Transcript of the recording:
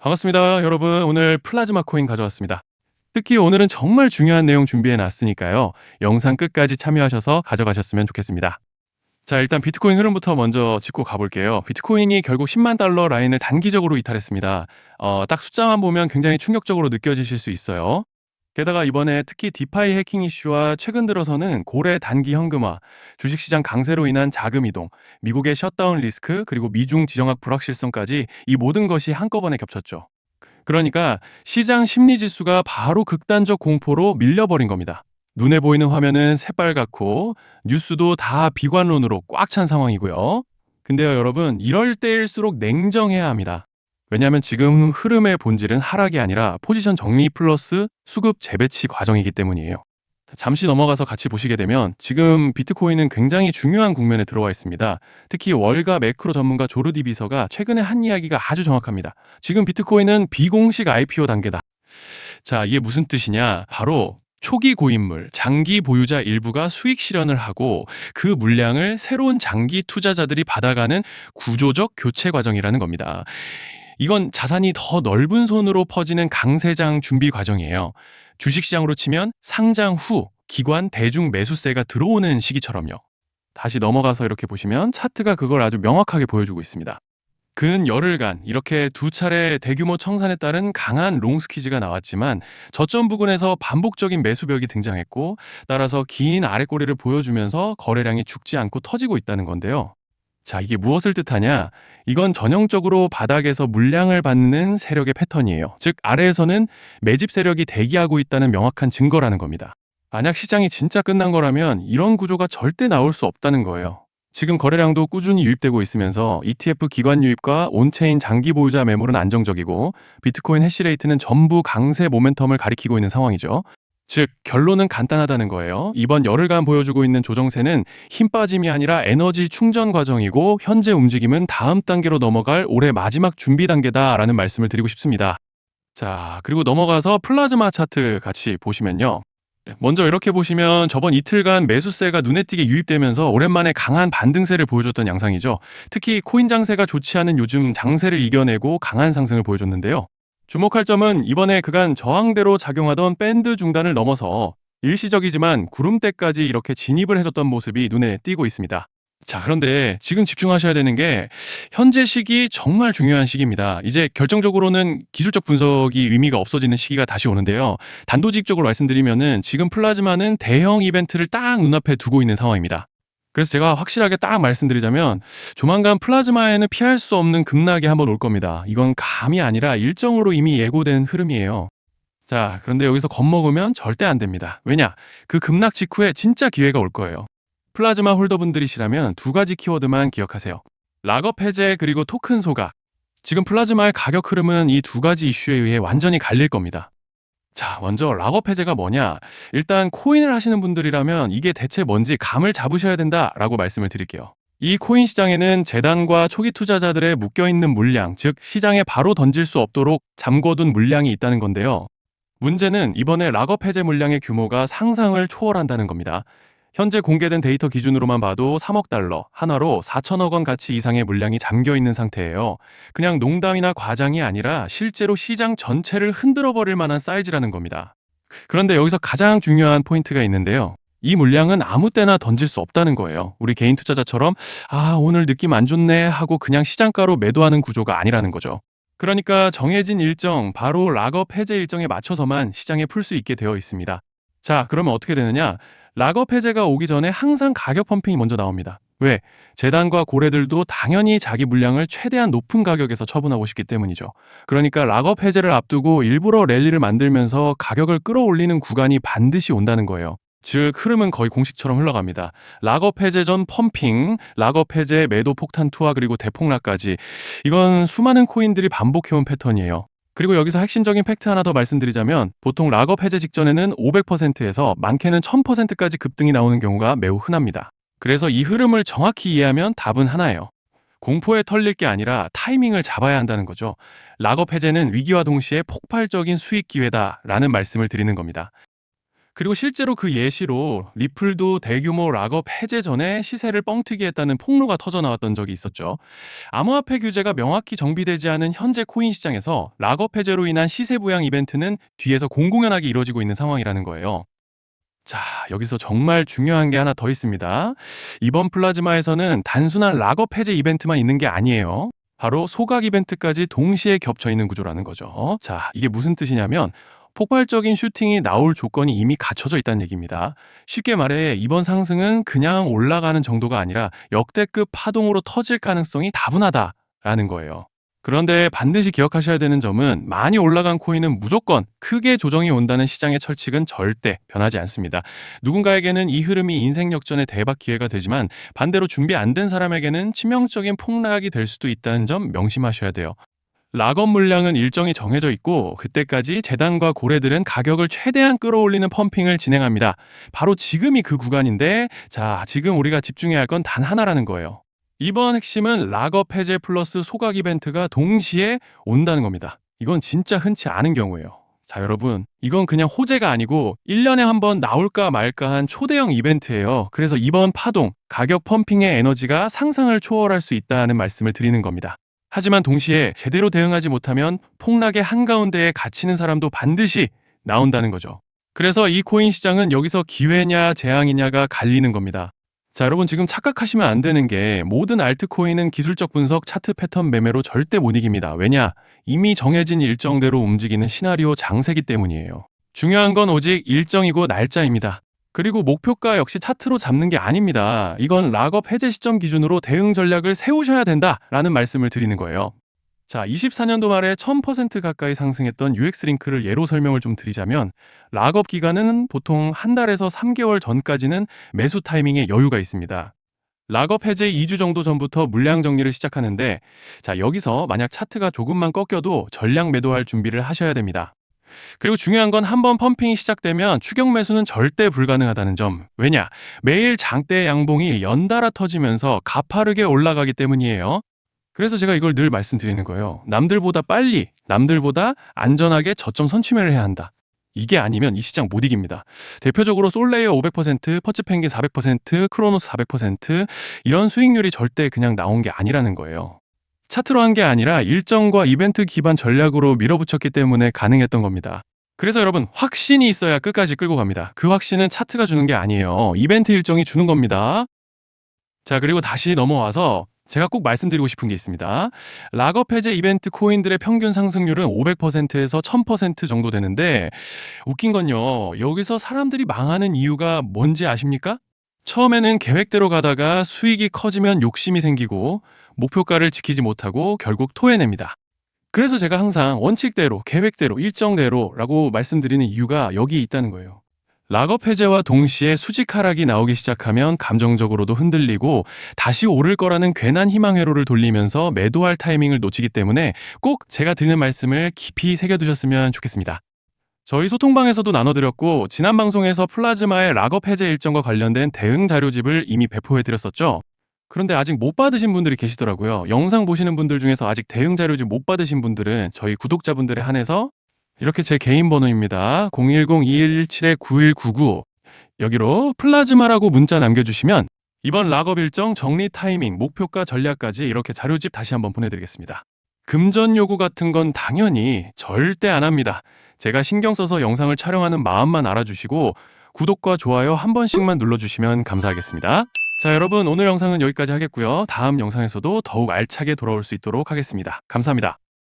반갑습니다, 여러분. 오늘 플라즈마 코인 가져왔습니다. 특히 오늘은 정말 중요한 내용 준비해 놨으니까요. 영상 끝까지 참여하셔서 가져가셨으면 좋겠습니다. 자, 일단 비트코인 흐름부터 먼저 짚고 가볼게요. 비트코인이 결국 10만 달러 라인을 단기적으로 이탈했습니다. 딱 숫자만 보면 굉장히 충격적으로 느껴지실 수 있어요. 게다가 이번에 특히 디파이 해킹 이슈와 최근 들어서는 고래 단기 현금화, 주식시장 강세로 인한 자금 이동, 미국의 셧다운 리스크, 그리고 미중 지정학 불확실성까지 이 모든 것이 한꺼번에 겹쳤죠. 그러니까 시장 심리 지수가 바로 극단적 공포로 밀려버린 겁니다. 눈에 보이는 화면은 새빨갛고 뉴스도 다 비관론으로 꽉 찬 상황이고요. 근데요, 여러분, 이럴 때일수록 냉정해야 합니다. 왜냐하면 지금 흐름의 본질은 하락이 아니라 포지션 정리 플러스 수급 재배치 과정이기 때문이에요. 잠시 넘어가서 같이 보시게 되면 지금 비트코인은 굉장히 중요한 국면에 들어와 있습니다. 특히 월가 매크로 전문가 조르디 비서가 최근에 한 이야기가 아주 정확합니다. 지금 비트코인은 비공식 IPO 단계다. 자, 이게 무슨 뜻이냐? 바로 초기 고인물, 장기 보유자 일부가 수익 실현을 하고 그 물량을 새로운 장기 투자자들이 받아가는 구조적 교체 과정이라는 겁니다. 이건 자산이 더 넓은 손으로 퍼지는 강세장 준비 과정이에요. 주식시장으로 치면 상장 후 기관 대중 매수세가 들어오는 시기처럼요. 다시 넘어가서 이렇게 보시면 차트가 그걸 아주 명확하게 보여주고 있습니다. 근 열흘간 이렇게 두 차례 대규모 청산에 따른 강한 롱스퀴즈가 나왔지만 저점 부근에서 반복적인 매수벽이 등장했고, 따라서 긴 아랫꼬리를 보여주면서 거래량이 죽지 않고 터지고 있다는 건데요. 자, 이게 무엇을 뜻하냐? 이건 전형적으로 바닥에서 물량을 받는 세력의 패턴이에요. 즉, 아래에서는 매집 세력이 대기하고 있다는 명확한 증거라는 겁니다. 만약 시장이 진짜 끝난 거라면 이런 구조가 절대 나올 수 없다는 거예요. 지금 거래량도 꾸준히 유입되고 있으면서 ETF 기관 유입과 온체인 장기 보유자 매물은 안정적이고 비트코인 해시레이트는 전부 강세 모멘텀을 가리키고 있는 상황이죠. 즉, 결론은 간단하다는 거예요. 이번 열흘간 보여주고 있는 조정세는 힘 빠짐이 아니라 에너지 충전 과정이고 현재 움직임은 다음 단계로 넘어갈 올해 마지막 준비 단계다라는 말씀을 드리고 싶습니다. 자, 그리고 넘어가서 플라즈마 차트 같이 보시면요. 먼저 이렇게 보시면 저번 이틀간 매수세가 눈에 띄게 유입되면서 오랜만에 강한 반등세를 보여줬던 양상이죠. 특히 코인 장세가 좋지 않은 요즘 장세를 이겨내고 강한 상승을 보여줬는데요. 주목할 점은 이번에 그간 저항대로 작용하던 밴드 중단을 넘어서 일시적이지만 구름대까지 이렇게 진입을 해줬던 모습이 눈에 띄고 있습니다. 자, 그런데 지금 집중하셔야 되는 게 현재 시기 정말 중요한 시기입니다. 이제 결정적으로는 기술적 분석이 의미가 없어지는 시기가 다시 오는데요. 단도직입적으로 말씀드리면은 지금 플라즈마는 대형 이벤트를 딱 눈앞에 두고 있는 상황입니다. 그래서 제가 확실하게 딱 말씀드리자면 조만간 플라즈마에는 피할 수 없는 급락이 한번 올 겁니다. 이건 감이 아니라 일정으로 이미 예고된 흐름이에요. 자, 그런데 여기서 겁먹으면 절대 안 됩니다. 왜냐? 그 급락 직후에 진짜 기회가 올 거예요. 플라즈마 홀더분들이시라면 두 가지 키워드만 기억하세요. 락업 해제 그리고 토큰 소각. 지금 플라즈마의 가격 흐름은 이 두 가지 이슈에 의해 완전히 갈릴 겁니다. 자, 먼저 락업 해제가 뭐냐? 일단 코인을 하시는 분들이라면 이게 대체 뭔지 감을 잡으셔야 된다라고 말씀을 드릴게요. 이 코인 시장에는 재단과 초기 투자자들의 묶여있는 물량, 즉 시장에 바로 던질 수 없도록 잠궈둔 물량이 있다는 건데요. 문제는 이번에 락업 해제 물량의 규모가 상상을 초월한다는 겁니다. 현재 공개된 데이터 기준으로만 봐도 3억 달러, 한화로 4천억 원 가치 이상의 물량이 잠겨 있는 상태예요. 그냥 농담이나 과장이 아니라 실제로 시장 전체를 흔들어 버릴 만한 사이즈라는 겁니다. 그런데 여기서 가장 중요한 포인트가 있는데요. 이 물량은 아무 때나 던질 수 없다는 거예요. 우리 개인 투자자처럼 오늘 느낌 안 좋네 하고 그냥 시장가로 매도하는 구조가 아니라는 거죠. 그러니까 정해진 일정, 바로 락업 해제 일정에 맞춰서만 시장에 풀 수 있게 되어 있습니다. 자, 그러면 어떻게 되느냐? 락업 해제가 오기 전에 항상 가격 펌핑이 먼저 나옵니다. 왜? 재단과 고래들도 당연히 자기 물량을 최대한 높은 가격에서 처분하고 싶기 때문이죠. 그러니까 락업 해제를 앞두고 일부러 랠리를 만들면서 가격을 끌어올리는 구간이 반드시 온다는 거예요. 즉, 흐름은 거의 공식처럼 흘러갑니다. 락업 해제 전 펌핑, 락업 해제 매도 폭탄 투하 그리고 대폭락까지. 이건 수많은 코인들이 반복해온 패턴이에요. 그리고 여기서 핵심적인 팩트 하나 더 말씀드리자면 보통 락업 해제 직전에는 500%에서 많게는 1000%까지 급등이 나오는 경우가 매우 흔합니다. 그래서 이 흐름을 정확히 이해하면 답은 하나예요. 공포에 털릴 게 아니라 타이밍을 잡아야 한다는 거죠. 락업 해제는 위기와 동시에 폭발적인 수익 기회다라는 말씀을 드리는 겁니다. 그리고 실제로 그 예시로 리플도 대규모 락업 해제 전에 시세를 뻥튀기했다는 폭로가 터져 나왔던 적이 있었죠. 암호화폐 규제가 명확히 정비되지 않은 현재 코인 시장에서 락업 해제로 인한 시세 부양 이벤트는 뒤에서 공공연하게 이루어지고 있는 상황이라는 거예요. 자, 여기서 정말 중요한 게 하나 더 있습니다. 이번 플라즈마에서는 단순한 락업 해제 이벤트만 있는 게 아니에요. 바로 소각 이벤트까지 동시에 겹쳐 있는 구조라는 거죠. 자, 이게 무슨 뜻이냐면 폭발적인 슈팅이 나올 조건이 이미 갖춰져 있다는 얘기입니다. 쉽게 말해 이번 상승은 그냥 올라가는 정도가 아니라 역대급 파동으로 터질 가능성이 다분하다라는 거예요. 그런데 반드시 기억하셔야 되는 점은 많이 올라간 코인은 무조건 크게 조정이 온다는 시장의 철칙은 절대 변하지 않습니다. 누군가에게는 이 흐름이 인생 역전의 대박 기회가 되지만 반대로 준비 안 된 사람에게는 치명적인 폭락이 될 수도 있다는 점 명심하셔야 돼요. 락업 물량은 일정이 정해져 있고 그때까지 재단과 고래들은 가격을 최대한 끌어올리는 펌핑을 진행합니다. 바로 지금이 그 구간인데 자, 지금 우리가 집중해야 할 건 단 하나라는 거예요. 이번 핵심은 락업 해제 플러스 소각 이벤트가 동시에 온다는 겁니다. 이건 진짜 흔치 않은 경우예요. 자, 여러분, 이건 그냥 호재가 아니고 1년에 한 번 나올까 말까 한 초대형 이벤트예요. 그래서 이번 파동, 가격 펌핑의 에너지가 상상을 초월할 수 있다는 말씀을 드리는 겁니다. 하지만 동시에 제대로 대응하지 못하면 폭락의 한가운데에 갇히는 사람도 반드시 나온다는 거죠. 그래서 이 코인 시장은 여기서 기회냐 재앙이냐가 갈리는 겁니다. 자, 여러분 지금 착각하시면 안 되는 게 모든 알트코인은 기술적 분석, 차트 패턴 매매로 절대 못 이깁니다. 왜냐? 이미 정해진 일정대로 움직이는 시나리오 장세기 때문이에요. 중요한 건 오직 일정이고 날짜입니다. 그리고 목표가 역시 차트로 잡는 게 아닙니다. 이건 락업 해제 시점 기준으로 대응 전략을 세우셔야 된다라는 말씀을 드리는 거예요. 자, 24년도 말에 1000% 가까이 상승했던 UX링크를 예로 설명을 좀 드리자면 락업 기간은 보통 한 달에서 3개월 전까지는 매수 타이밍에 여유가 있습니다. 락업 해제 2주 정도 전부터 물량 정리를 시작하는데 자, 여기서 만약 차트가 조금만 꺾여도 전량 매도할 준비를 하셔야 됩니다. 그리고 중요한 건 한번 펌핑이 시작되면 추격 매수는 절대 불가능하다는 점. 왜냐? 매일 장대 양봉이 연달아 터지면서 가파르게 올라가기 때문이에요. 그래서 제가 이걸 늘 말씀드리는 거예요. 남들보다 빨리, 남들보다 안전하게 저점 선취매를 해야 한다. 이게 아니면 이 시장 못 이깁니다. 대표적으로 솔레이어 500%, 퍼치펭귄 400%, 크로노스 400% 이런 수익률이 절대 그냥 나온 게 아니라는 거예요. 차트로 한 게 아니라 일정과 이벤트 기반 전략으로 밀어붙였기 때문에 가능했던 겁니다. 그래서 여러분 확신이 있어야 끝까지 끌고 갑니다. 그 확신은 차트가 주는 게 아니에요. 이벤트 일정이 주는 겁니다. 자, 그리고 다시 넘어와서 제가 꼭 말씀드리고 싶은 게 있습니다. 락업 해제 이벤트 코인들의 평균 상승률은 500%에서 1000% 정도 되는데 웃긴 건요. 여기서 사람들이 망하는 이유가 뭔지 아십니까? 처음에는 계획대로 가다가 수익이 커지면 욕심이 생기고 목표가를 지키지 못하고 결국 토해냅니다. 그래서 제가 항상 원칙대로, 계획대로, 일정대로라고 말씀드리는 이유가 여기 있다는 거예요. 락업 해제와 동시에 수직 하락이 나오기 시작하면 감정적으로도 흔들리고 다시 오를 거라는 괜한 희망 회로를 돌리면서 매도할 타이밍을 놓치기 때문에 꼭 제가 드리는 말씀을 깊이 새겨두셨으면 좋겠습니다. 저희 소통방에서도 나눠드렸고 지난 방송에서 플라즈마의 락업 해제 일정과 관련된 대응 자료집을 이미 배포해드렸었죠. 그런데 아직 못 받으신 분들이 계시더라고요. 영상 보시는 분들 중에서 아직 대응 자료집 못 받으신 분들은 저희 구독자분들에 한해서 이렇게 제 개인 번호입니다. 010-2117-9199 여기로 플라즈마라고 문자 남겨주시면 이번 락업 일정 정리 타이밍, 목표가 전략까지 이렇게 자료집 다시 한번 보내드리겠습니다. 금전 요구 같은 건 당연히 절대 안 합니다. 제가 신경 써서 영상을 촬영하는 마음만 알아주시고 구독과 좋아요 한 번씩만 눌러주시면 감사하겠습니다. 자, 여러분 오늘 영상은 여기까지 하겠고요. 다음 영상에서도 더욱 알차게 돌아올 수 있도록 하겠습니다. 감사합니다.